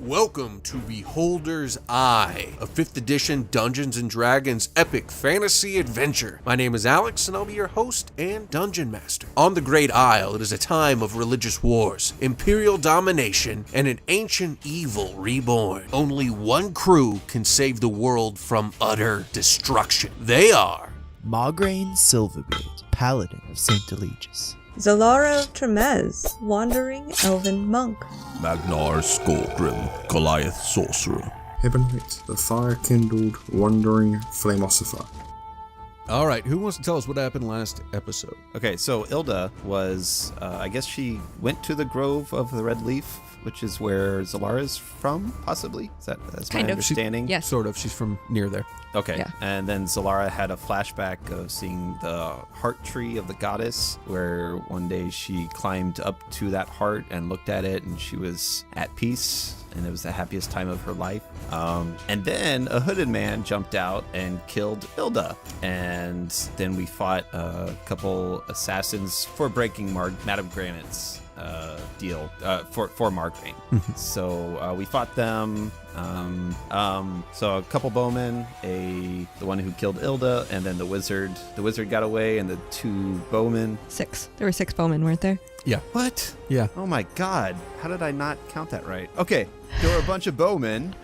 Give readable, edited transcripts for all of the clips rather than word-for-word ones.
Welcome to Beholder's Eye, a 5th edition Dungeons & Dragons epic fantasy adventure. My name is Alex, and I'll be your host and Dungeon Master. On the Great Isle, it is a time of religious wars, imperial domination, and an ancient evil reborn. Only one crew can save the world from utter destruction. They are Margraine Silverbeard, Paladin of St. Eligius. Zalara Tremez, Wandering Elven Monk. Magnar Skullgrim, Goliath Sorcerer. Hibonite, the fire-kindled, wandering Flamosifer. All right, who wants to tell us what happened last episode? Okay, so Ilda was, I guess she went to the Grove of the Red Leaf, which is where Zalara's from, possibly? That's Kind my of. understanding? Yes. Sort of. She's from near there. Okay, Yeah. and then Zalara had a flashback of seeing the heart tree of the goddess, where one day she climbed up to that heart and looked at it, and she was at peace, and it was the happiest time of her life. And then a hooded man jumped out and killed Ilda, and then we fought a couple assassins for breaking Madame Granite's deal for Margraine. So we fought them. So a couple bowmen, the one who killed Ilda, and then the wizard. The wizard got away, and the two bowmen. 6. There were 6 bowmen, weren't there? Yeah. What? Yeah. Oh my god. How did I not count that right? Okay. There were a bunch of bowmen,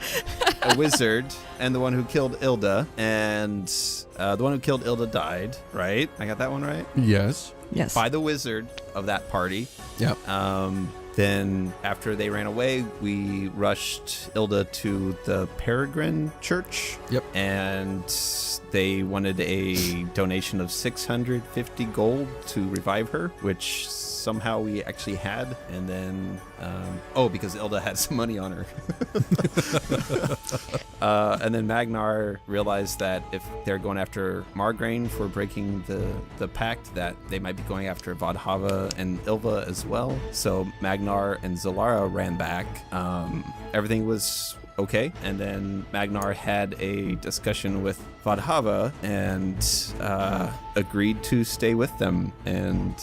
a wizard, and the one who killed Ilda. And the one who killed Ilda died, right? I got that one right? Yes. Yes. By the wizard of that party. Yep. Then after they ran away, we rushed Ilda to the Peregrine Church. Yep. And they wanted a donation of 650 gold to revive her, which somehow we actually had. And then, because Ilda had some money on her. And then Magnar realized that if they're going after Margraine for breaking the pact, that they might be going after Vadhava and Ilva as well. So Magnar and Zalara ran back. Everything was okay. And then Magnar had a discussion with Vadhava and agreed to stay with them and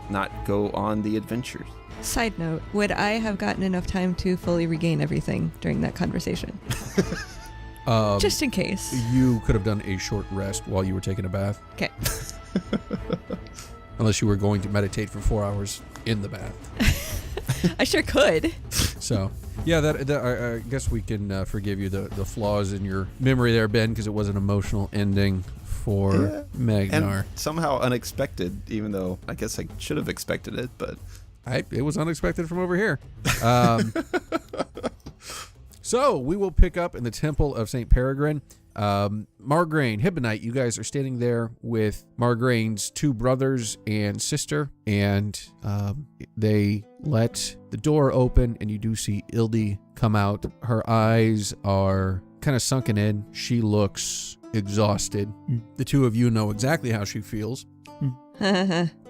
not go on the adventures. Side note, would I have gotten enough time to fully regain everything during that conversation? Just in case. You could have done a short rest while you were taking a bath. Okay. Unless you were going to meditate for 4 hours in the bath. I sure could. So, yeah, I guess we can forgive you the flaws in your memory there, Ben, because it was an emotional ending for Magnar. And somehow unexpected, even though I guess I should have expected it, but... It was unexpected from over here. So, we will pick up in the Temple of St. Peregrine. Margraine, Hibonite, you guys are standing there with Margraine's 2 brothers and sister, and they let the door open, and you do see Ildi come out. Her eyes are kind of sunken in. She looks exhausted. The 2 of you know exactly how she feels.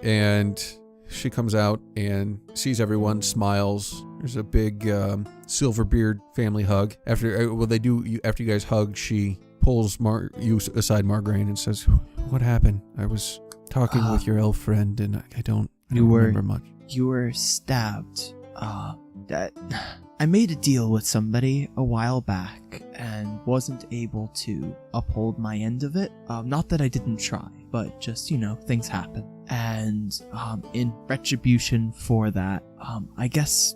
And she cocomes out and sees everyone, smiles. There's a big Silverbeard family hug. After you guys hug, she pulls you aside, Margraine, and says, "What happened? I was talking with your elf friend, and I don't remember much." You were stabbed. I made a deal with somebody a while back and wasn't able to uphold my end of it. Not that I didn't try, but just, things happen. And in retribution for that, I guess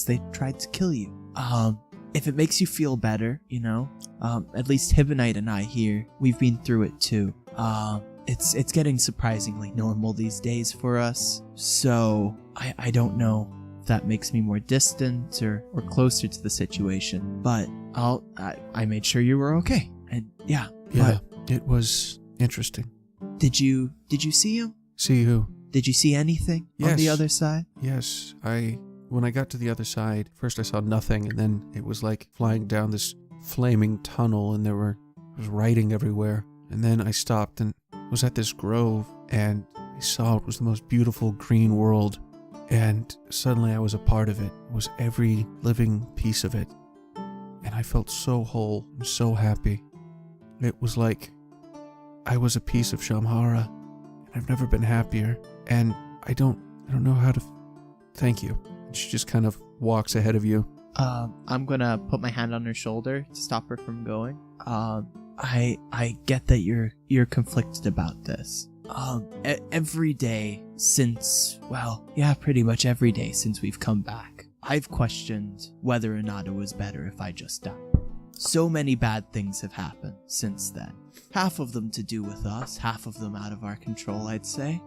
they tried to kill you. If it makes you feel better, at least Hibonite and I here, we've been through it too. It's getting surprisingly normal these days for us. So I don't know if that makes me more distant or closer to the situation, but I made sure you were okay. And yeah, it was interesting. Did you see him? See who? Did you see anything on the other side? Yes, when I got to the other side, first I saw nothing, and then it was like flying down this flaming tunnel, and there was writing everywhere. And then I stopped and was at this grove, and I saw it was the most beautiful green world, and suddenly I was a part of it. It was every living piece of it, and I felt so whole and so happy. It was like I was a piece of Shamhara, and I've never been happier, and I don't know how to thank you. She just kind of walks ahead of you I'm gonna put my hand on her shoulder to stop her from going. I get that you're conflicted about this. Every day since, pretty much every day since we've come back, I've questioned whether or not it was better if I just died. So many bad things have happened since then. Half of them to do with us, half of them out of our control, I'd say,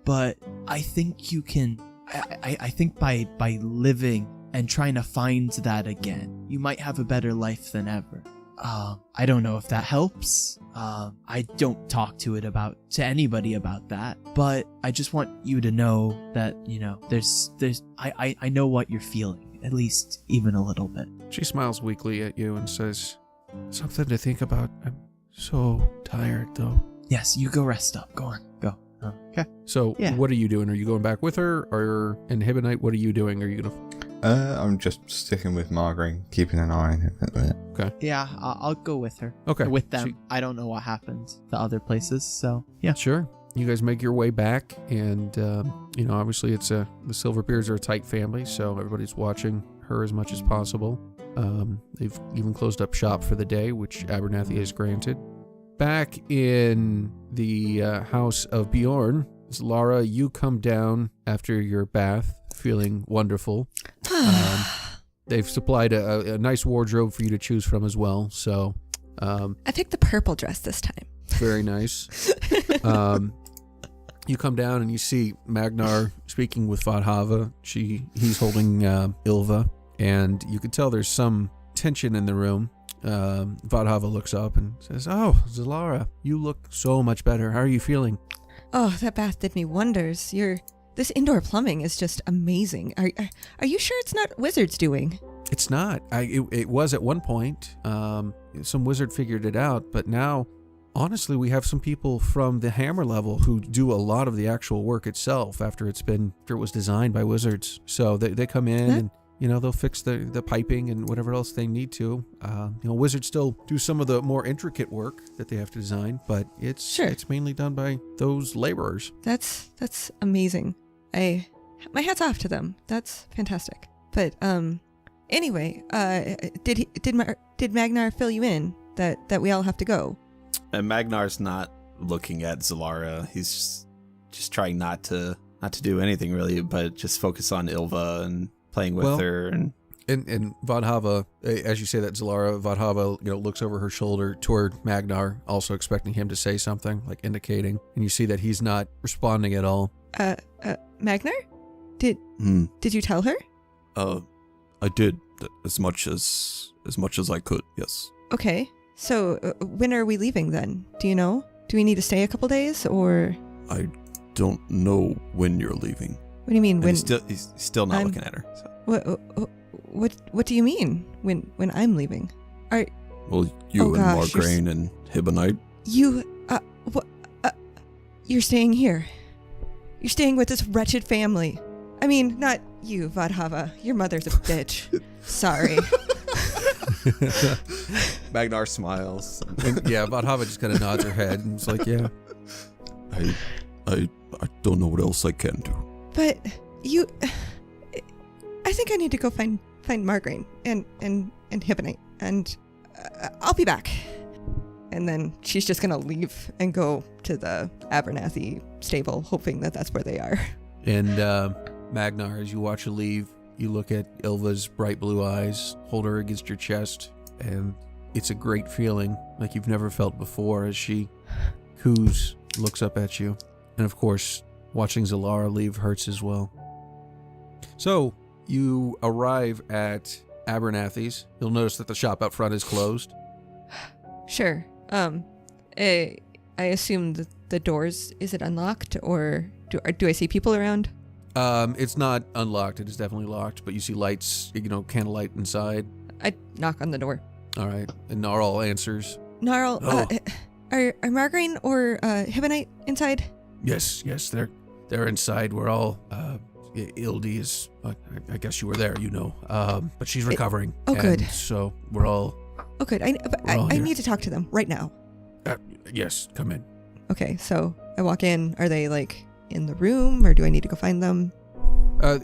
But I think you can, I think by living and trying to find that again, you might have a better life than ever. I don't know if that helps. I don't talk to anybody about that, but I just want you to know that, I know what you're feeling, at least even a little bit. She smiles weakly at you and says, something to think about. I'm so tired, though. Yes, you go rest up. Go on, go. Okay. So, What are you doing? Are you going back with her? Or in Hibonite, what are you doing? Are you going to... I'm just sticking with Margaret, keeping an eye on him at the minute. Okay. Yeah, I'll go with her. Okay. Or with them. I don't know what happened to other places, so yeah. Sure. You guys make your way back, and obviously the Silverbeards are a tight family, so everybody's watching her as much as possible. They've even closed up shop for the day, which Abernathy has granted. Back in the house of Bjorn, Lara, you come down after your bath, feeling wonderful. They've supplied a nice wardrobe for you to choose from as well. So, I picked the purple dress this time. Very nice. You come down and you see Magnar speaking with Vadhava. He's holding Ilva, and you can tell there's some tension in the room. Vadhava looks up and says, "Oh, Zalara, you look so much better. How are you feeling?" Oh, that bath did me wonders. This indoor plumbing is just amazing. Are you sure it's not Wizard's doing? It's not. It was at one point. Some wizard figured it out, but now, honestly, we have some people from the hammer level who do a lot of the actual work itself after it was designed by wizards. So they come in and they'll fix the piping and whatever else they need to. Wizards still do some of the more intricate work that they have to design, but it's mainly done by those laborers. That's amazing. My hat's off to them. That's fantastic. But anyway, did Magnar fill you in that we all have to go? And Magnar's not looking at Zalara. He's just trying not to do anything really, but just focus on Ilva and playing with her. And Vadhava, as you say that, Zalara, Vadhava, looks over her shoulder toward Magnar, also expecting him to say something, like indicating, and you see that he's not responding at all. Magnar? Did you tell her? I did as much as I could. Yes. Okay. So when are we leaving then? Do you know? Do we need to stay a couple days or? I don't know when you're leaving. What do you mean when? He's still not looking at her. So. What do you mean when I'm leaving? Well, you and Margraine and Hibonite. You're staying here. You're staying with this wretched family. I mean, not you, Vadhava. Your mother's a bitch. Sorry. Magnar smiles. Vadhava just kind of nods her head and is like, yeah. I don't know what else I can do. But I think I need to go find Margraine and Hibonite, and I'll be back. And then she's just gonna leave and go to the Abernathy stable, hoping that that's where they are. And Magnar, as you watch her leave, you look at Ilva's bright blue eyes, hold her against your chest, and it's a great feeling like you've never felt before as she coos, looks up at you. And of course, watching Zalara leave hurts as well. So, you arrive at Abernathy's. You'll notice that the shop out front is closed. Sure. I assume that the doors, is it unlocked, or do I see people around? It's not unlocked. It is definitely locked, but you see lights, candlelight inside. I knock on the door. All right. And Gnarl answers. Gnarl, are Margraine or Hibonite inside? Yes, they're inside. We're all, Ildi is, I guess you were there, but she's recovering. Good. So we're all... Oh, good. I need to talk to them right now. Yes, come in. Okay, so I walk in. Are they, in the room, or do I need to go find them?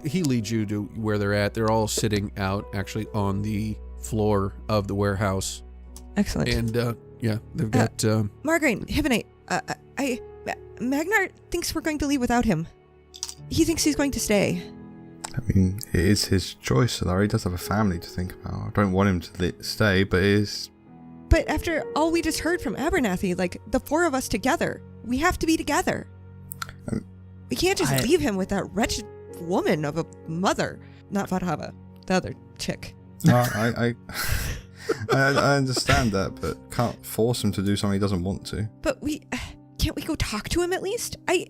He leads you to where they're at. They're all sitting out, actually, on the floor of the warehouse. Excellent. And, yeah, they've got... Margarine, Hibonite, Magnar thinks we're going to leave without him. He thinks he's going to stay. I mean, it is his choice, although he does have a family to think about. I don't want him to stay, but it is... But after all we just heard from Abernathy, like, the four of us together, we have to be together. We can't just leave him with that wretched woman of a mother. Not Vadhava, the other chick. No, I understand that, but can't force him to do something he doesn't want to. But can't we go talk to him at least? I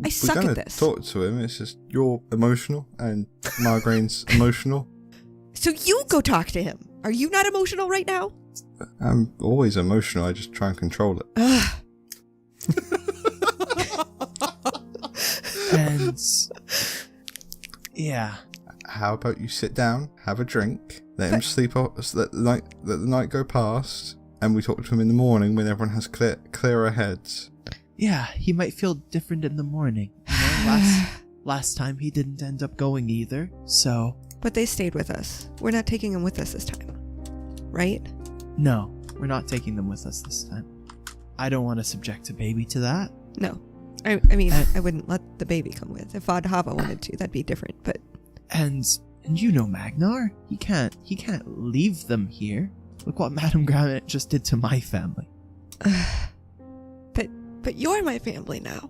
suck we're at this. Talk to him. It's just you're emotional and Margraine's emotional. So you go talk to him. Are you not emotional right now? I'm always emotional. I just try and control it. And yeah. How about you sit down, have a drink, let him sleep off, let the night go past, and we talk to him in the morning when everyone has clearer heads. Yeah, he might feel different in the morning. You know, last time he didn't end up going either, so... But they stayed with us. We're not taking him with us this time. Right? No, we're not taking them with us this time. I don't want to subject a baby to that. No. I mean, I wouldn't let the baby come with. If Vadhava wanted to, that'd be different, but... And you know Magnar, he can't leave them here. Look what Madame Granite just did to my family. But you're my family now.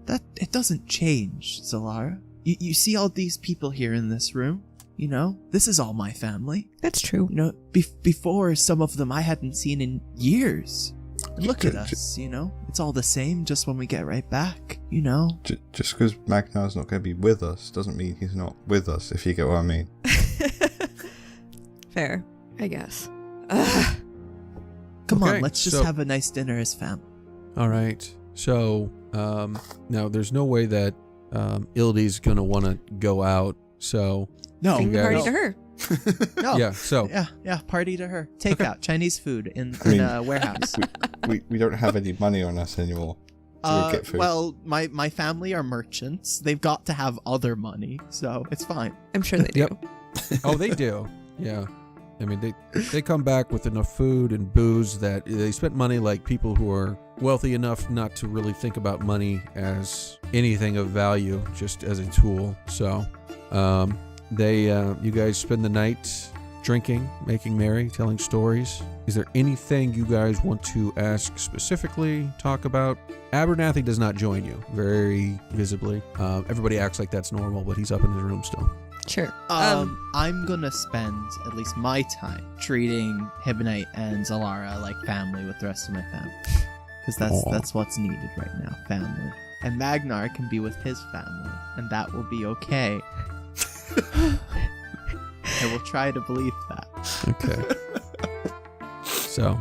That it doesn't change, Zalara. You see all these people here in this room? You know, this is all my family. That's true. You know, before some of them I hadn't seen in years. And look at us, you know? It's all the same just when we get right back, you know? Just because Magnar's not going to be with us doesn't mean he's not with us, if you get what I mean. Fair, I guess. Come on, let's just have a nice dinner as family. All right. So, now there's no way that Ildi's going to want to go out, so... No. Party to her. No. Yeah, so... Yeah, party to her. Take out Chinese food in a warehouse. We don't have any money on us anymore to get food. Well, my family are merchants. They've got to have other money, so it's fine. I'm sure they do. Yep. Oh, they do. Yeah. I mean, they come back with enough food and booze that they spent money like people who are wealthy enough not to really think about money as anything of value, just as a tool. So, you guys spend the night drinking, making merry, telling stories. Is there anything you guys want to ask specifically, talk about? Abernathy does not join you, very visibly. Everybody acts like that's normal, but he's up in his room still. Sure. I'm gonna spend at least my time treating Hibonite and Zalara like family with the rest of my family. Because that's what's needed right now, family. And Magnar can be with his family, and that will be okay. I will try to believe that. Okay. So.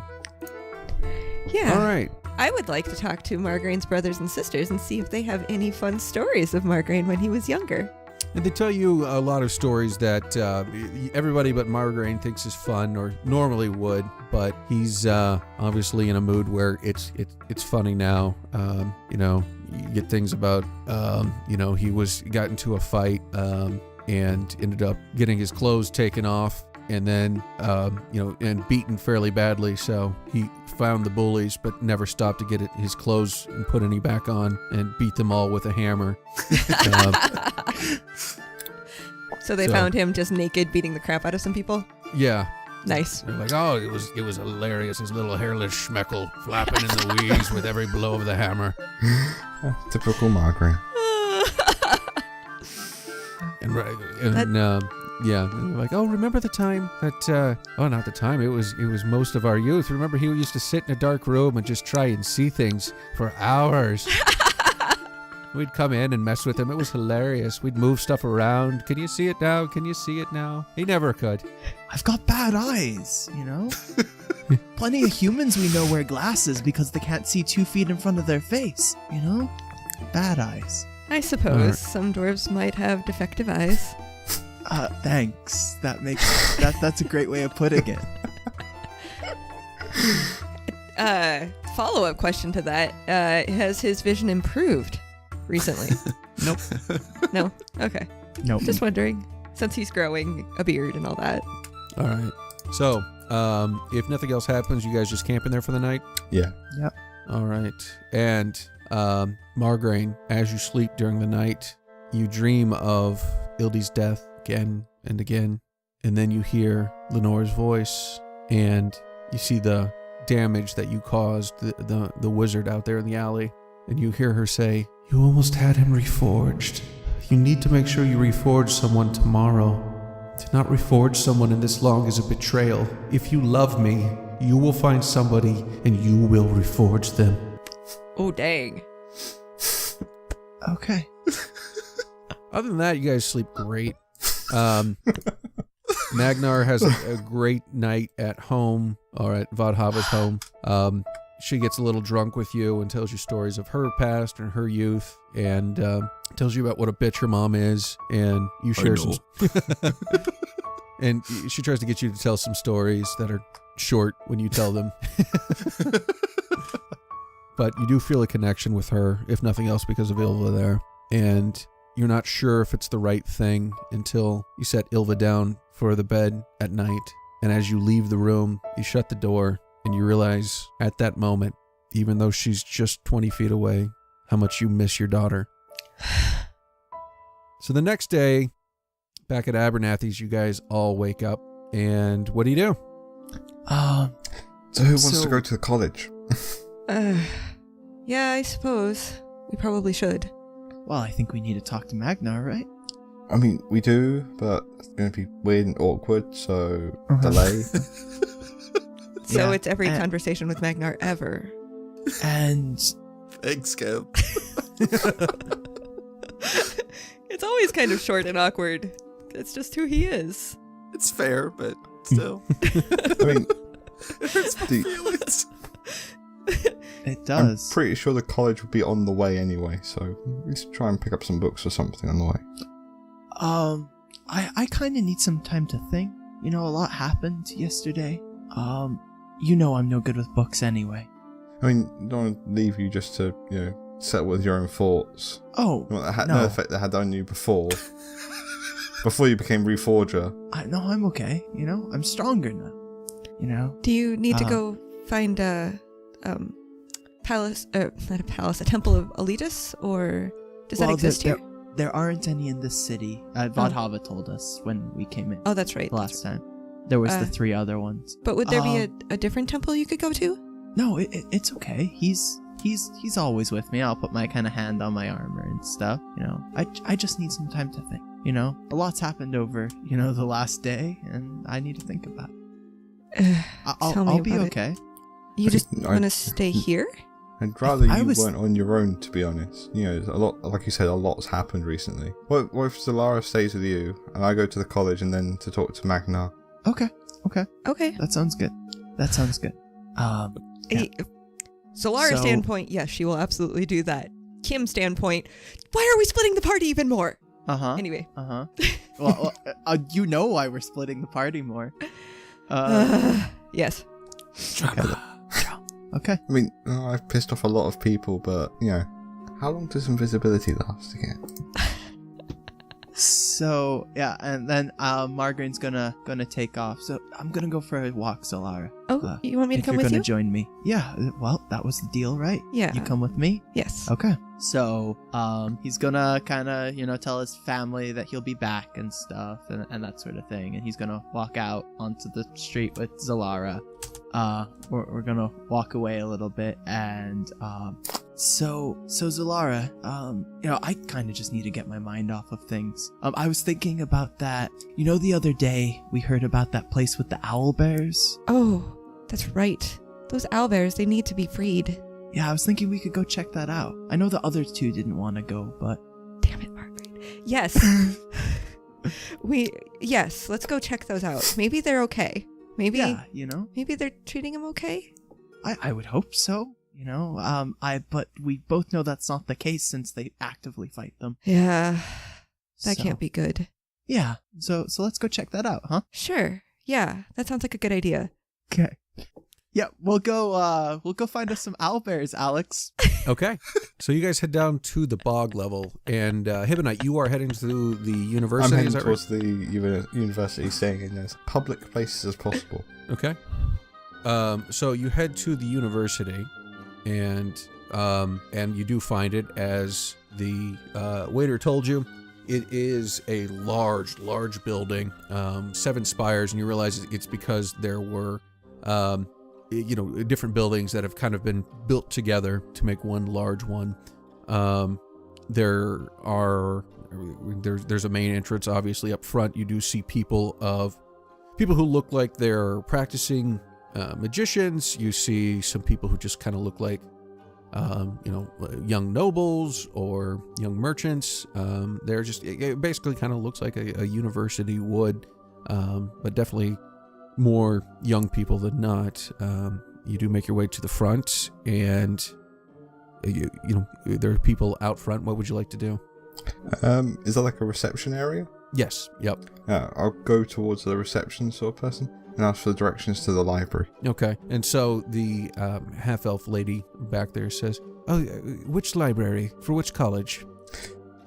Yeah. All right. I would like to talk to Margraine's brothers and sisters and see if they have any fun stories of Margraine when he was younger. And they tell you a lot of stories that everybody but Margarine thinks is fun, or normally would, but he's obviously in a mood where it's funny now. You know, you get things about you know, he got into a fight and ended up getting his clothes taken off, and then you know, and beaten fairly badly. So he found the bullies, but never stopped to get his clothes and put any back on, and beat them all with a hammer. So they found him just naked, beating the crap out of some people? Yeah. Nice. They're like, oh, it was hilarious. His little hairless schmeckle flapping in the wheeze with every blow of the hammer. Typical Margarine. Yeah, and they're like, oh, remember the time that, not the time, it was most of our youth. Remember he used to sit in a dark room and just try and see things for hours. We'd come in and mess with him. It was hilarious. We'd move stuff around. Can you see it now? Can you see it now? He never could. I've got bad eyes, you know? Plenty of humans we know wear glasses because they can't see 2 feet in front of their face, you know? Bad eyes. I suppose some dwarves might have defective eyes. Thanks. That's a great way of putting it. Follow-up question to that. Has his vision improved recently? Nope. No? Okay. Nope. Just wondering, since he's growing a beard and all that. All right. So, if nothing else happens, you guys just camping there for the night? Yeah. Yep. All right. And Margraine, as you sleep during the night, you dream of Ildy's death again and again. And then you hear Lenore's voice, and you see the damage that you caused the wizard out there in the alley. And you hear her say, "You almost had him reforged. You need to make sure you reforge someone tomorrow. To not reforge someone in this long is a betrayal. If you love me, you will find somebody and you will reforge them." Oh, dang. Okay. Other than that, you guys sleep great. Magnar has a great night at home, or at Vadhava's home. She gets a little drunk with you and tells you stories of her past and her youth, and tells you about what a bitch her mom is, and you share some. And she tries to get you to tell some stories that are short when you tell them. But you do feel a connection with her, if nothing else, because of Ilva there. And you're not sure if it's the right thing until you set Ilva down for the bed at night. And as you leave the room, you shut the door, and you realize at that moment, even though she's just 20 feet away, how much you miss your daughter. So the next day, back at Abernathy's, you guys all wake up, and what do you do? So who wants to go to the college? Yeah, I suppose. We probably should. Well, I think we need to talk to Magnar, right? I mean, we do, but it's going to be weird and awkward, so delay. So Yeah, it's every and- conversation with Magnar ever. And Thanks, Kev. It's always kind of short and awkward. It's just who he is. It's fair, but still. I mean, It hurts my The- feelings. it does. I'm pretty sure the college would be on the way anyway, so let's try and pick up some books or something on the way. I kind of need some time to think. You know, a lot happened yesterday. You know I'm no good with books anyway. I mean, I don't want to leave you just to, settle with your own thoughts. Oh, You want that had no. no effect that had on you before. Before you became Reforger. No, I'm okay. You know, I'm stronger now. You know? Do you need to go find a palace, not a palace, a temple of Elitus, or does that exist here? There aren't any in this city. Vadhava told us when we came in Oh, that's right. last time. There was the 3 other ones. But would there be a different temple you could go to? No, it's okay. He's always with me. I'll put my kind of hand on my armor and stuff. You know, I just need some time to think. You know, a lot's happened over the last day, and I need to think about it. Tell me I'll be about it. okay. You just I- want to stay here? I'd rather I you was- weren't on your own, to be honest. There's a lot, like you said, a lot's happened recently. What if Zalara stays with you, and I go to the college and then to talk to Magnar? Okay. Okay. That sounds good. Yeah. Solara's So- standpoint, yes, she will absolutely do that. Kim's standpoint, why are we splitting the party even more? Uh-huh. Anyway. Uh-huh. Well, you know why we're splitting the party more. Yes. Okay. I mean, I've pissed off a lot of people, but, how long does invisibility last again? So, yeah, and then Margarine's gonna take off. So I'm gonna go for a walk, Solara. Oh, you want me to if come you're with gonna you? join me. Yeah, well, that was the deal, right? Yeah. You come with me? Yes. Okay. So, he's gonna kind of, tell his family that he'll be back and stuff and that sort of thing. And he's gonna walk out onto the street with Zalara. We're gonna walk away a little bit and, so Zalara, I kind of just need to get my mind off of things. I was thinking about that. The other day we heard about that place with the Owlbears? Oh, that's right. Those owlbears, they need to be freed. Yeah, I was thinking we could go check that out. I know the other 2 didn't want to go, but... Damn it, Margaret. Yes. Yes, let's go check those out. Maybe they're okay. Maybe, Yeah, maybe they're treating him okay? I would hope so, but we both know that's not the case since they actively fight them. Yeah, that So, can't be good. Yeah, so let's go check that out, huh? Sure. Yeah, that sounds like a good idea. Okay. Yeah, we'll go find us some owlbears, Alex. Okay. So you guys head down to the bog level, and Hibonite, you are heading to the university. I'm heading is that towards the university, staying in as public places as possible. right? Okay. So you head to the university, and you do find it, as the waiter told you. It is a large, large building, 7 spires, and you realize it's because there were, different buildings that have kind of been built together to make one large one. There's a main entrance, obviously, up front. You do see people who look like they're practicing magicians. You see some people who just kind of look like young nobles or young merchants. They're just, it basically kind of looks like a university would, but definitely more young people than not. You do make your way to the front, and there are people out front. What would you like to do? Is that like a reception area? Yes. Yep. I'll go towards the reception sort of person and ask for the directions to the library. Okay. And so the half-elf lady back there says, "Oh, which library? For which college?"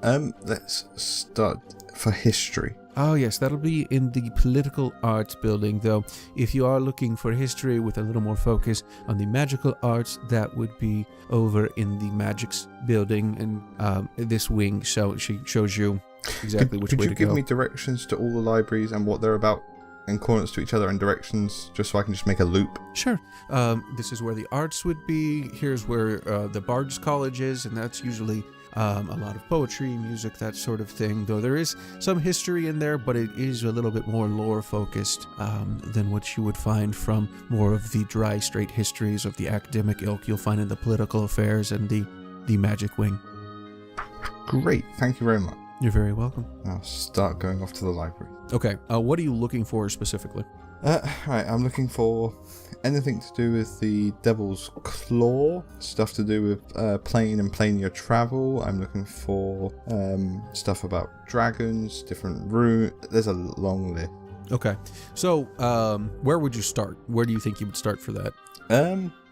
Let's start for history. Oh, yes, that'll be in the political arts building, though. If you are looking for history with a little more focus on the magical arts, that would be over in the magics building and this wing. So she shows you exactly which way to go. Could you give me directions to all the libraries and what they're about in corners to each other, and directions just so I can just make a loop? Sure. This is where the arts would be. Here's where the Bard's College is, and that's usually a lot of poetry, music, that sort of thing. Though there is some history in there, but it is a little bit more lore-focused than what you would find from more of the dry, straight histories of the academic ilk you'll find in the political affairs and the magic wing. Great. Thank you very much. You're very welcome. I'll start going off to the library. Okay. What are you looking for specifically? Right, I'm looking for anything to do with the Devil's Claw, stuff to do with plane and planier travel. I'm looking for stuff about dragons, different runes. There's a long list. Okay. So, where would you start? Where do you think you would start for that?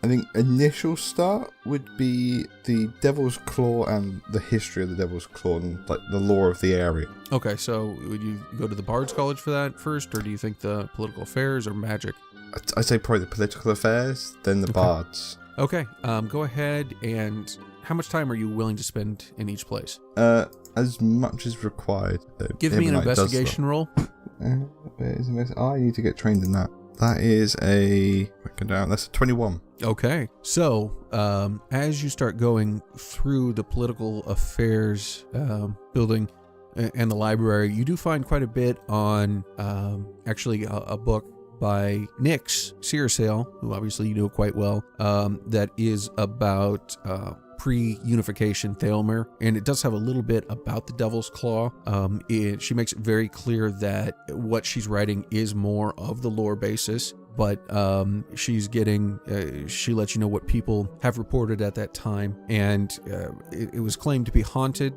I think initial start would be the Devil's Claw and the history of the Devil's Claw and like the lore of the area. Okay, so would you go to the Bard's College for that first, or do you think the political affairs or magic? I'd say probably the political affairs, then the bards. Okay, go ahead, and how much time are you willing to spend in each place? As much as required. Give me an investigation roll. Where is I need to get trained in that. That is that's a 21. Okay, so as you start going through the political affairs building and the library, you do find quite a bit on actually a book by Nyx Searsail, who obviously you know quite well, that is about pre-unification Thalmir, and it does have a little bit about the Devil's Claw. She makes it very clear that what she's writing is more of the lore basis, but she lets you know what people have reported at that time, and it was claimed to be haunted.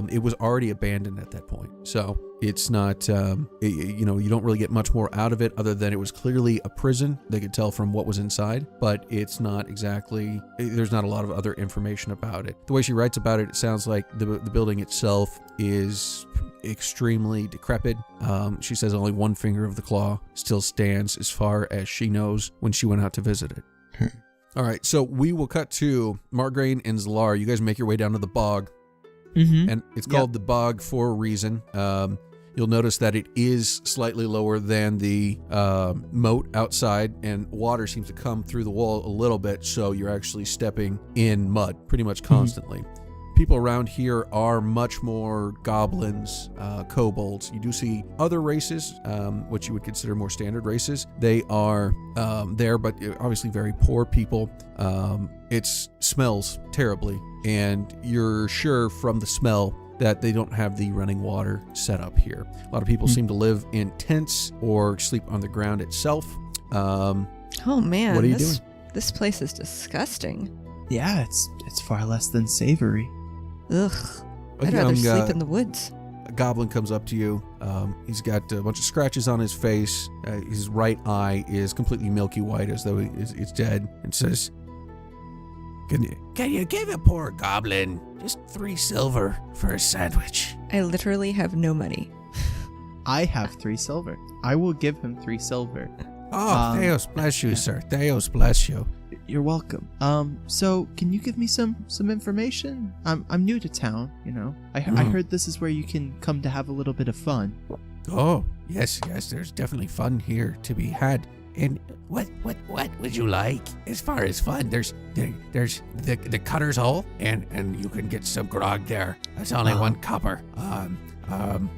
It was already abandoned at that point, so it's not, you don't really get much more out of it other than it was clearly a prison. They could tell from what was inside, but it's not exactly, there's not a lot of other information about it. The way she writes about it, it sounds like the building itself is extremely decrepit. She says only one finger of the claw still stands as far as she knows when she went out to visit it. All right, so we will cut to Margraine and Zlar. You guys make your way down to the bog. Mm-hmm. And it's called the bog for a reason. You'll notice that it is slightly lower than the moat outside, and water seems to come through the wall a little bit, so you're actually stepping in mud pretty much constantly. People around here are much more goblins, kobolds. You do see other races, what you would consider more standard races. They are there, but obviously very poor people. It smells terribly, and you're sure from the smell that they don't have the running water set up here. A lot of people seem to live in tents or sleep on the ground itself. Oh man, what are you doing? This place is disgusting. Yeah, it's far less than savory. Ugh. I'd rather sleep in the woods. A goblin comes up to you. He's got a bunch of scratches on his face. His right eye is completely milky white, as though it's dead, and says, Can you give a poor goblin just 3 silver for a sandwich? I literally have no money. I have 3 silver. I will give him 3 silver. Oh, Theos bless you, sir. Theos bless you. You're welcome. So can you give me some information? I'm new to town, you know. I heard this is where you can come to have a little bit of fun. Oh, yes, there's definitely fun here to be had. And what would you like as far as fun? There's the Cutter's Hole, and you can get some grog there. That's only 1 copper.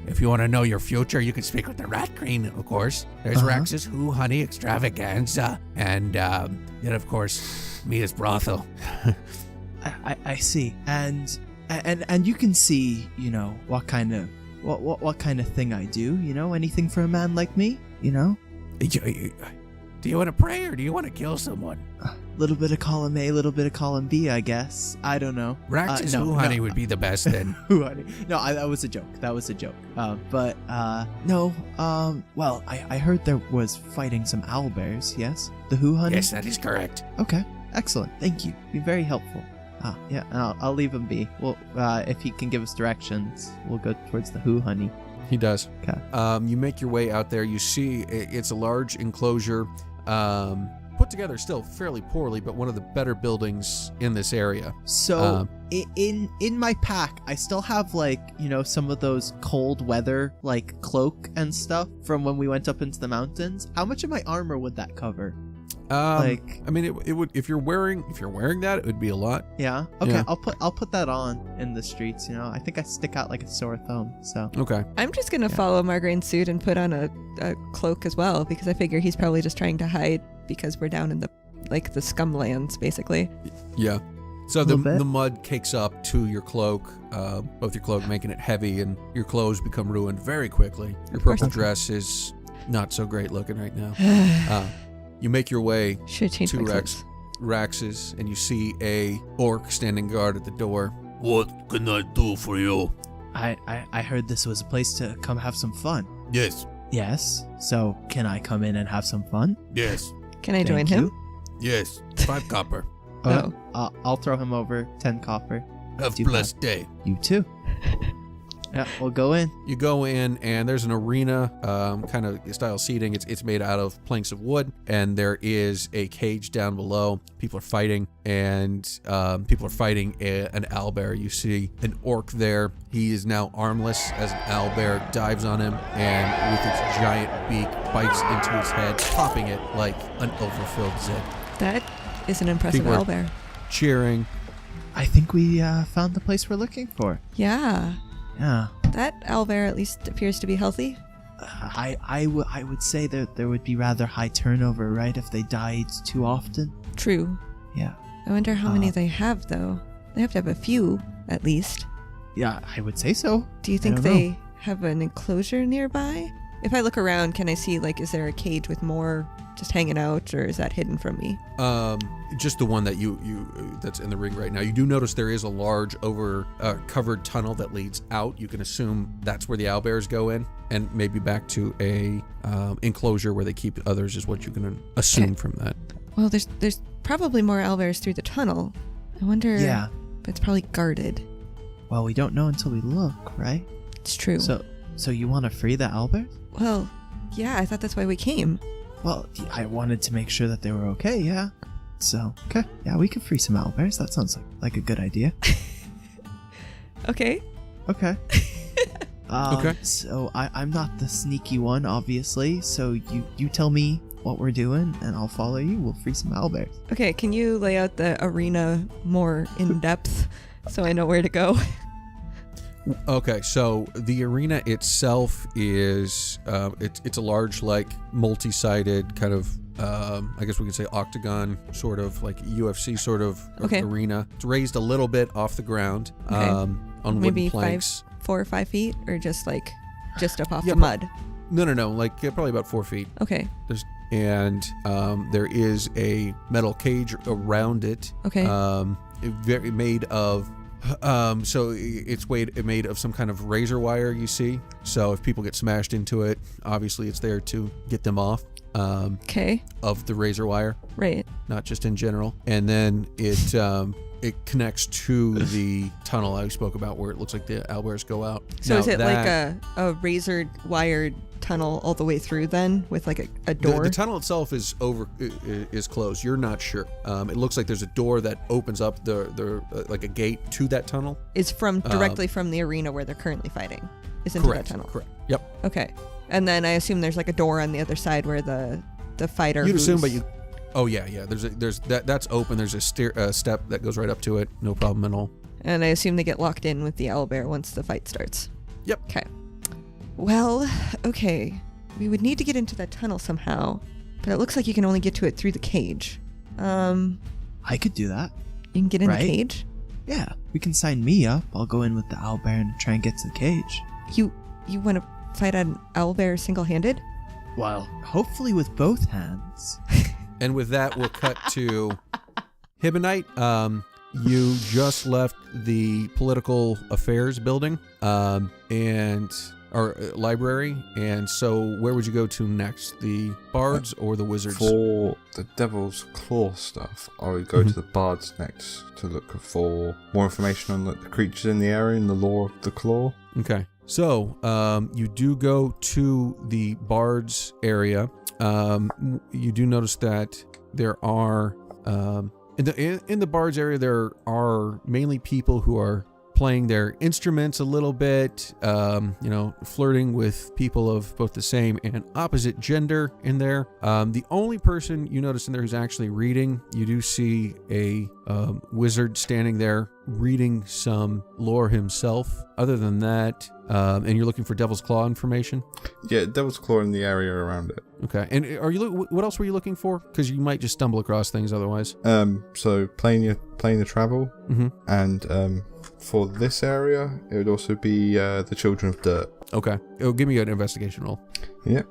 If you want to know your future, you can speak with the Rat Queen, of course. There's Rex's Who Honey Extravaganza, and then of course Mia's brothel. I see, and you can see, you know, what kind of thing I do. You know, anything for a man like me. You know. Do you want to pray or do you want to kill someone? A little bit of column A, a little bit of column B, I guess. I don't know. Rex's Who Honey would be the best then. Who Honey? No, that was a joke. No. Well, I heard there was fighting some owlbears. Yes, the Who Honey. Yes, that is correct. Okay, excellent. Thank you. You're very helpful. Yeah. I'll leave him be. Well, if he can give us directions, we'll go towards the Who Honey. He does. Okay. You make your way out there. You see it's a large enclosure, put together still fairly poorly, but one of the better buildings in this area. So in my pack, I still have, like, you know, some of those cold weather, like, cloak and stuff from when we went up into the mountains. How much of my armor would that cover? I mean, it would, if you're wearing that, it would be a lot. Yeah. Okay. Yeah. I'll put that on in the streets. You know, I think I stick out like a sore thumb. So. Okay. I'm just gonna follow Margraine's suit and put on a cloak as well, because I figure he's probably just trying to hide because we're down in the scumlands, basically. Yeah. So the mud cakes up to your cloak, both your cloak making it heavy, and your clothes become ruined very quickly. Your purple dress is not so great looking right now. You make your way to Rax's, and you see a orc standing guard at the door. What can I do for you? I heard this was a place to come have some fun. Yes. Yes. So can I come in and have some fun? Yes. Can I join him? Yes. 5 copper. I'll throw him over 10 copper. Have a blessed day. You too. Yeah, we'll go in. You go in, and there's an arena, kind of style seating. It's made out of planks of wood, and there is a cage down below. People are fighting, and people are fighting an owlbear. You see an orc there. He is now armless as an owlbear dives on him, and with its giant beak bites into his head, popping it like an overfilled zit. That is an impressive People are owlbear. Cheering. I think we found the place we're looking for. Yeah. Yeah. That owlbear at least appears to be healthy. I would say that there would be rather high turnover, right, if they died too often. True. Yeah. I wonder how many they have, though. They have to have a few, at least. Yeah, I would say so. Do you think they have an enclosure nearby? If I look around, can I see, like, is there a cage with more just hanging out, or is that hidden from me? Just the one that you that's in the ring right now. You do notice there is a large covered tunnel that leads out. You can assume that's where the owlbears go in, and maybe back to a enclosure where they keep others is what you can assume from that. Well, there's probably more owlbears through the tunnel. I wonder. Yeah. But it's probably guarded. Well, we don't know until we look, right? It's true. So you want to free the owlbears? Well, yeah, I thought that's why we came. Well, I wanted to make sure that they were okay, yeah. So, okay. Yeah, we could free some owlbears. That sounds like a good idea. Okay. Okay. Okay. So, I'm not the sneaky one, obviously. So, you tell me what we're doing, and I'll follow you. We'll free some owlbears. Okay, can you lay out the arena more in depth so I know where to go? Okay, so the arena itself is it's a large, like, multi-sided kind of I guess we could say octagon, sort of like UFC sort of arena. It's raised a little bit off the ground on maybe wooden planks. 4 or 5 feet, or just up off the mud? No, like probably about 4 feet. Okay. There is a metal cage around it. Okay. Made of So it's made of some kind of razor wire, you see. So if people get smashed into it, obviously it's there to get them off. Okay. Of the razor wire. Right. Not just in general. And then it connects to the tunnel I spoke about where it looks like the owlbears go out. So is it like a razor wired tunnel all the way through then with like a door? The tunnel itself is closed. You're not sure. It looks like there's a door that opens up the like a gate to that tunnel. Is from directly from the arena where they're currently fighting. Is into correct, that tunnel. Correct. Yep. Okay. And then I assume there's like a door on the other side where the fighter. You'd assume, but you. Oh yeah. That's open. There's a step that goes right up to it. No problem at all. And I assume they get locked in with the owlbear once the fight starts. Yep. Okay. Well, okay. We would need to get into that tunnel somehow, but it looks like you can only get to it through the cage. I could do that. You can get in right? the cage? Yeah, we can sign me up. I'll go in with the owlbear and try and get to the cage. You want to fight an owlbear single-handed? Well, hopefully with both hands. And with that, we'll cut to Hibonite. You just left the political affairs building or library, and so where would you go to next? The bards or the wizards? For the Devil's Claw stuff, I would go to the bards next to look for more information on the creatures in the area and the lore of the claw. Okay. So, you do go to the bards area. You do notice that there are in the bards area there are mainly people who are playing their instruments a little bit, flirting with people of both the same and opposite gender in there. The only person you notice in there who's actually reading, you do see a wizard standing there reading some lore himself. Other than that, and you're looking for Devil's Claw information? Yeah, Devil's Claw in the area around it. Okay. And what else were you looking for? Because you might just stumble across things otherwise. So playing the travel, and for this area, it would also be the Children of Dirt. Okay. It'll give me an investigation roll. Yep.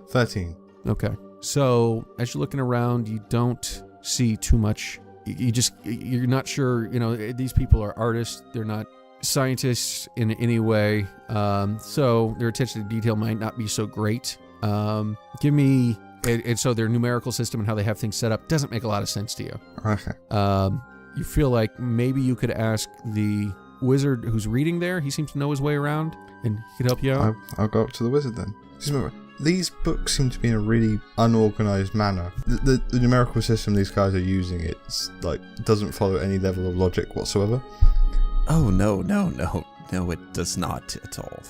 13. Okay. So as you're looking around, you don't see too much. You're not sure. These people are artists. They're not scientists in any way. So their attention to detail might not be so great. Give me. And so their numerical system and how they have things set up doesn't make a lot of sense to you. Okay. You feel like maybe you could ask the wizard who's reading there. He seems to know his way around, and he could help you out. I'll go up to the wizard then. These books seem to be in a really unorganized manner. The numerical system these guys are using, it's like doesn't follow any level of logic whatsoever. Oh no, it does not at all.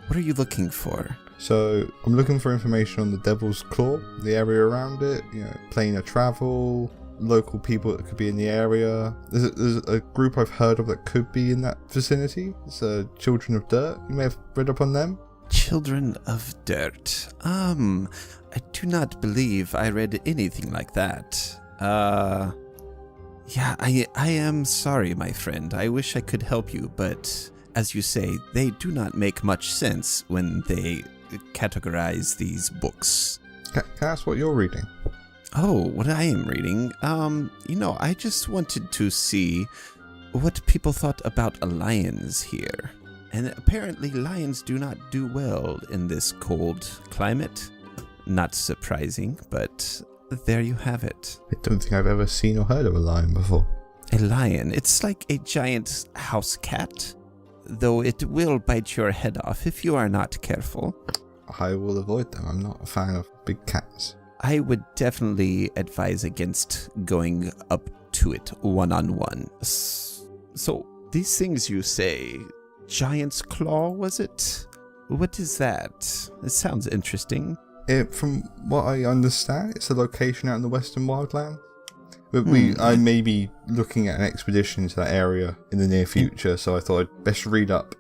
What are you looking for? So I'm looking for information on the Devil's Claw, the area around it, plane of travel, local people that could be in the area. There's a group I've heard of that could be in that vicinity. It's Children of Dirt. You may have read up on them. Children of Dirt. I do not believe I read anything like that. Yeah, I am sorry, my friend. I wish I could help you, but as you say, they do not make much sense when they categorize these books. Can I ask what you're reading? Oh, what I am reading? I just wanted to see what people thought about lions here. And apparently lions do not do well in this cold climate. Not surprising, but there you have it. I don't think I've ever seen or heard of a lion before. A lion, it's like a giant house cat, though it will bite your head off if you are not careful. I will avoid them. I'm not a fan of big cats. I would definitely advise against going up to it one-on-one. So, these things you say, Giant's Claw, was it? What is that? It sounds interesting. From what I understand, it's a location out in the Western Wildlands. I may be looking at an expedition to that area in the near future, so I thought I'd best read up.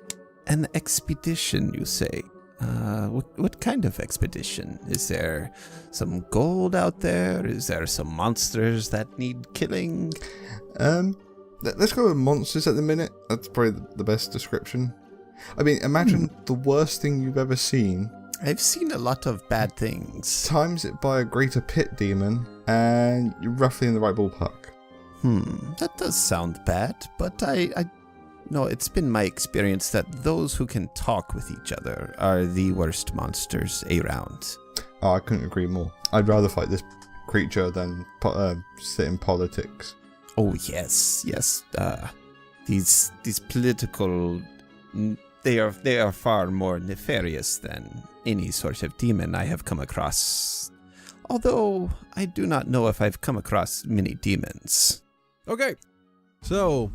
An expedition, you say? What kind of expedition? Is there some gold out there? Is there some monsters that need killing? Let's go with monsters at the minute. That's probably the best description. I mean, imagine the worst thing you've ever seen. I've seen a lot of bad things. Times it by a greater pit demon, and you're roughly in the right ballpark. That does sound bad, but I no, it's been my experience that those who can talk with each other are the worst monsters around. Oh, I couldn't agree more. I'd rather fight this creature than sit in politics. Oh yes. These political, they are far more nefarious than any sort of demon I have come across. Although I do not know if I've come across many demons. Okay, so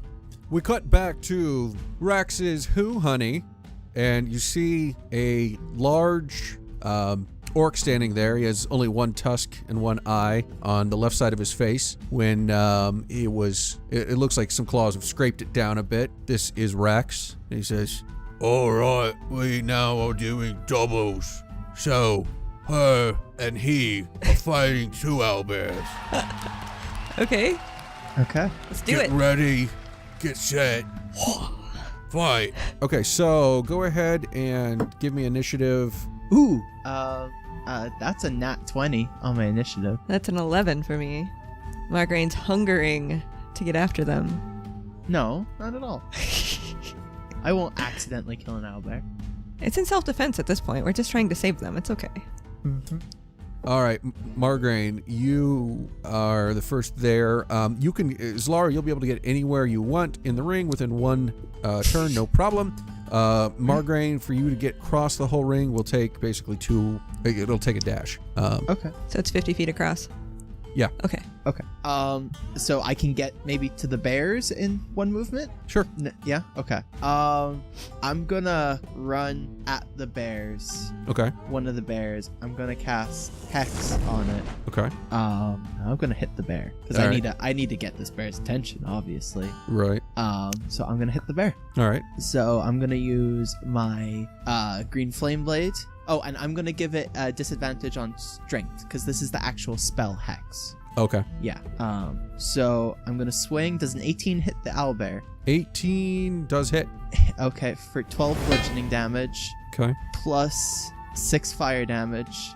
we cut back to Rax's Who Honey, and you see a large orc standing there. He has only one tusk and one eye on the left side of his face. When it looks like some claws have scraped it down a bit. This is Rax. He says, All right, we now are doing doubles. So, her and he are fighting 2 owlbears. Okay, Okay. let's do Get it. ready, get set, fight. okay, so go ahead and give me initiative. Ooh. That's a nat 20 on my initiative. That's an 11 for me. Margraine's hungering to get after them. No, not at all. I won't accidentally kill an owlbear. It's in self-defense at this point. We're just trying to save them. It's okay. All right, Margraine, you are the first there. You can, Zlara, you'll be able to get anywhere you want in the ring within one turn, no problem. Margraine, for you to get across the whole ring will take basically it'll take a dash. Okay. So it's 50 feet across. Yeah. Okay. Okay. So I can get maybe to the bears in one movement? Sure. Yeah. Okay. I'm gonna run at the bears. Okay. One of the bears. I'm gonna cast Hex on it. Okay. I'm gonna hit the bear because I need to get this bear's attention, obviously. Right. So I'm gonna hit the bear. All right. So I'm gonna use my green flame blade. Oh, and I'm gonna give it a disadvantage on strength because this is the actual spell Hex. Okay. Yeah. So I'm gonna swing. Does an 18 hit the owlbear? 18 does hit. Okay, for 12 bludgeoning damage, Okay. plus 6 fire damage,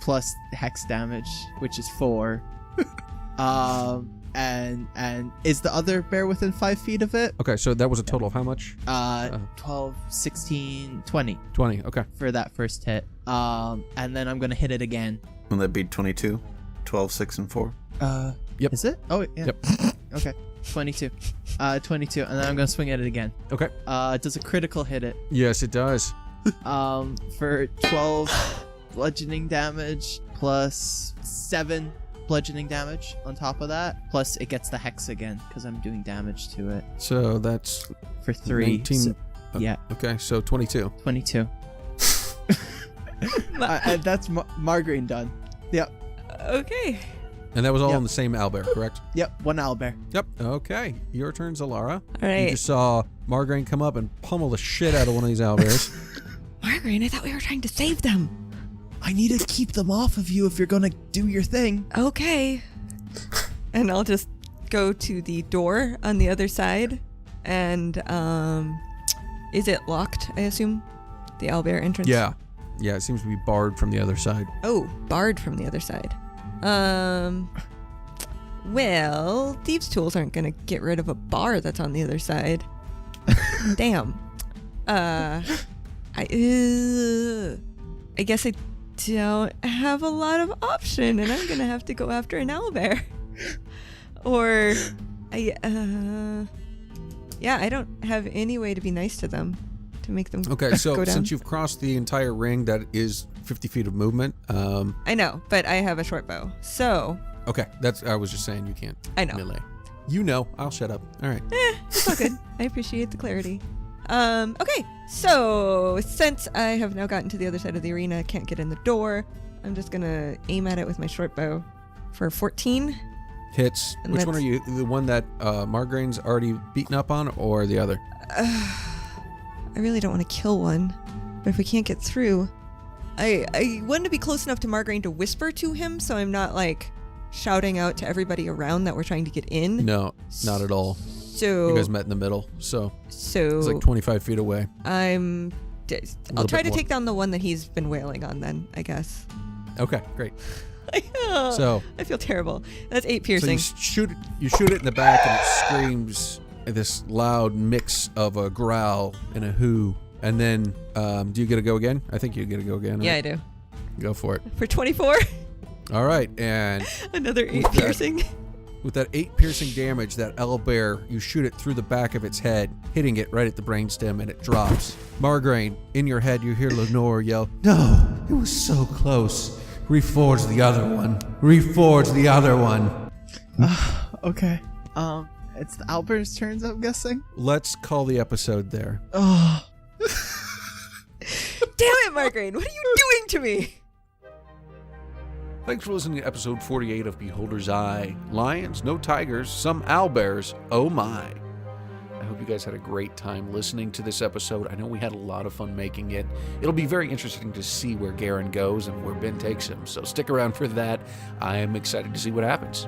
plus hex damage, which is 4. And is the other bear within 5 feet of it? Okay, so that was a total of how much? 12, 16, 20 20. Okay. for that first hit. And then I'm gonna hit it again. Will that be 22? 12, 6, and 4? Yep. Is it? Oh, yeah. Yep. Okay. 22. 22, and then I'm gonna swing at it again. Okay. Does a critical hit it? Yes, it does. For 12 bludgeoning damage plus 7 bludgeoning damage on top of that. Plus it gets the hex again because I'm doing damage to it So that's for 3. 19. So- yeah, Okay, so 22. 22. And that's Margarine done. Yep. Okay. And that was all Yep. in the same owlbear, correct? Yep. One owlbear. Yep. Okay. Your turn, Zalara. All You right. just saw Margraine come up and pummel the shit out of one of these owlbears. Margarine, I thought we were trying to save them. I need to keep them off of you if you're gonna do your thing. Okay. And I'll just go to the door on the other side. And, is it locked, I assume? The owlbear entrance? Yeah. Yeah, it seems to be barred from the other side. Oh, barred from the other side. Well, thieves' tools aren't gonna get rid of a bar that's on the other side. Damn. I guess I don't have a lot of option, and I'm gonna have to go after an owlbear. Or, I don't have any way to be nice to them, to make them Okay, go so down. since you've crossed the entire ring, that is 50 feet of movement. I know, but I have a short bow, so Okay, I was just saying you can't I know. melee. You know, I'll shut up. All right. It's all good. I appreciate the clarity. Okay, so since I have now gotten to the other side of the arena, can't get in the door, I'm just gonna aim at it with my short bow for 14. Hits. And Which one are that's- you? The one that Margraine's already beaten up on, or the other? I really don't want to kill one, but if we can't get through, I want to be close enough to Margraine to whisper to him, so I'm not like shouting out to everybody around that we're trying to get in. No, not at all. So You guys met in the middle, so so it's like 25 feet away. I'll little try bit to more. take down the one that he's been wailing on then, I guess. Okay, great. So I feel terrible. That's 8 So piercing. you shoot it in the back, and it screams this loud mix of a growl and a hoo. And then, do you get to go again? I think you get to go again. Yeah, right? I do. Go for it. For 24. All right, and Another 8 With that- piercing. with that 8 piercing damage, that owlbear, you shoot it through the back of its head, hitting it right at the brainstem, and it drops. Margraine, in your head, you hear Lenore yell, "No, it was so close. Reforge the other one. Reforge the other one." Okay. It's the Owlbears' turns, I'm guessing. Let's call the episode there. Oh. Damn it, Margraine. What are you doing to me? Thanks for listening to episode 48 of Beholder's Eye. Lions, no tigers, some owlbears, oh my. I hope you guys had a great time listening to this episode. I know we had a lot of fun making it. It'll be very interesting to see where Garen goes and where Ben takes him, so stick around for that. I am excited to see what happens.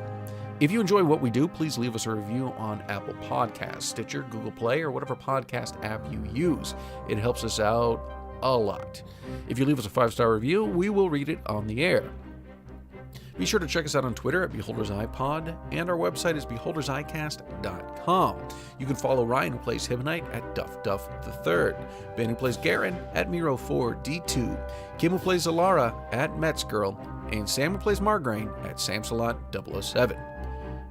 If you enjoy what we do, please leave us a review on Apple Podcasts, Stitcher, Google Play, or whatever podcast app you use. It helps us out a lot. If you leave us a 5-star review, we will read it on the air. Be sure to check us out on Twitter at Beholder's Eye Pod, and our website is beholderseyecast.com. You can follow Ryan, who plays Hibonite, at DuffDuff3rd, Ben, who plays Garen, at Miro4D2, Kim, who plays Alara, at Metzgirl, and Sam, who plays Margraine, at Samsalot007.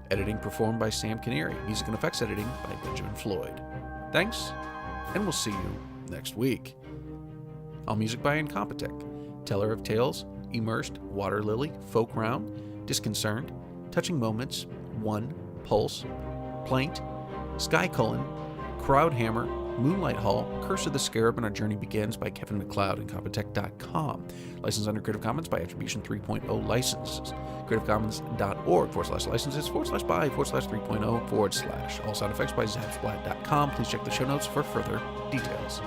Editing performed by Sam Canary. Music and effects editing by Benjamin Floyd. Thanks, and we'll see you next week. All music by INCOMPETECH. Teller of Tales, Immersed, Water Lily, Folk Round, Disconcerned, Touching Moments, One, Pulse, Plaint, Skye Cuillin, Crowdhammer, Moonlight Hall, Curse of the Scarab, and Our Journey Begins by Kevin MacLeod and Incompetech.com. Licensed under Creative Commons by Attribution 3.0 licenses. CreativeCommons.org/licenses/by/3.0/. All sound effects by Zapsplat.com. Please check the show notes for further details.